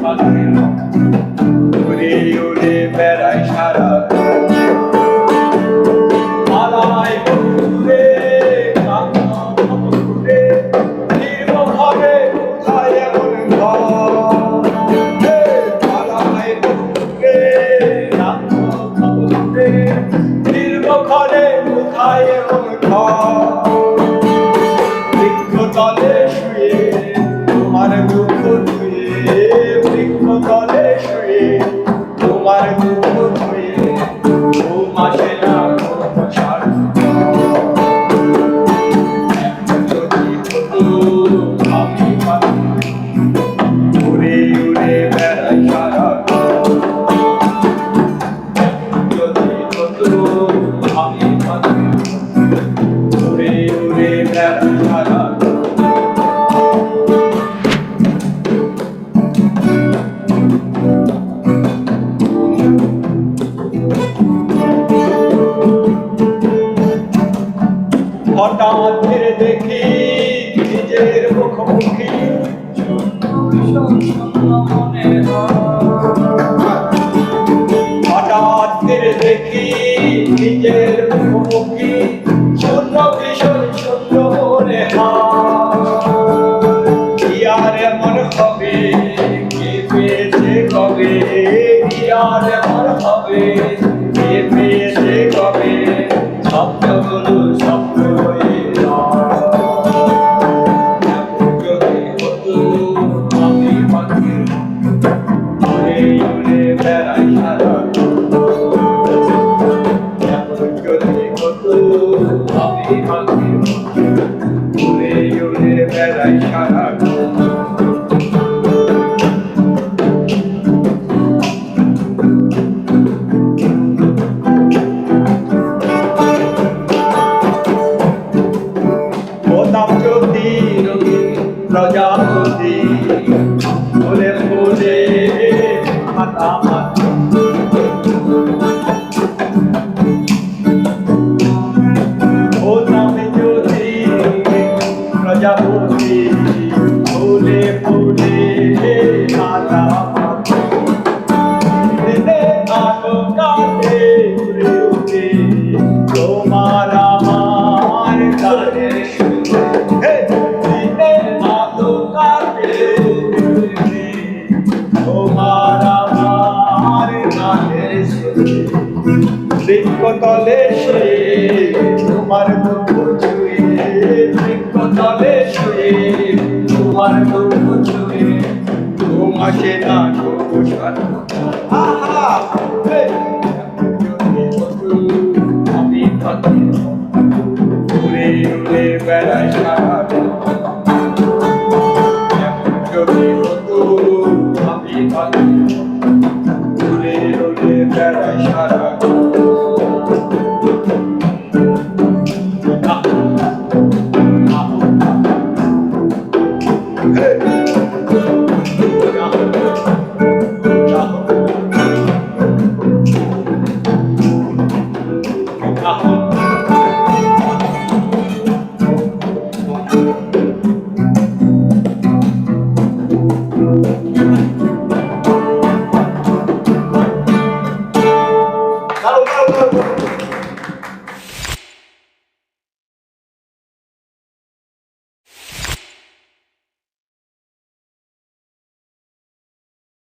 পাখি উড়ে উড়ে বেড়াই সারা মালায় বন্ধুরে কান্না নির্মভাবে কোথায় এমন ঘর মালায় বন্ধুরে কান্না নির্মঘরে কোথায় এমন ঘর বৃক্ষতলে শুয়ে তোমার দুঃখ ধুয়ে বৃক্ষতলে শুয়ে তোমার দুঃখ ধুয়ে ঘুম আসে না যদি হতো আমি পাখি উড়ে উড়ে বেড়াই সারা যদি হতো আমি পাখি উড়ে উড়ে বেড়াই সারা হঠাৎ ফিরে দেখি নিজের মুখোমুখি হঠাৎ ফিরে দেখি নিজের মুখোমুখি শূন্য ভীষণ শূন্য মনে কি আর এমন হবে কে পেয়েছে কবে কি আর এমন হবে কে পেয়েছে কবে স্বপ্নগুলো স্বপ্ন হয়ে যদি হতো আমি পাখি উড়ে উড়ে বেড়াই সারা যদি হতো আমি পাখি উড়ে উড়ে বেড়াই সারা হতাম যদি প্রজাপতি ফুলে ফুলে মাতামাতি হতাম যদি প্রজাপতি ফুলে ফুলে মাতামাতি দিনে আলো কাটে উড়ে উড়ে তোমার আমার গানের সুরে দিনে আলো কাটে উড়ে তোমার আমার গানের সুরে বৃক্ষতলে শুয়ে তোমার দুঃখ ছুঁয়ে বৃক্ষতলে শুয়ে তোমার দুঃখ ছুঁয়ে ঘুম আসে না আমি পাখি উড়ে উড়ে বেড়াই সারা যদি হতো আমি পাখি উড়ে উড়ে বেড়াই সারা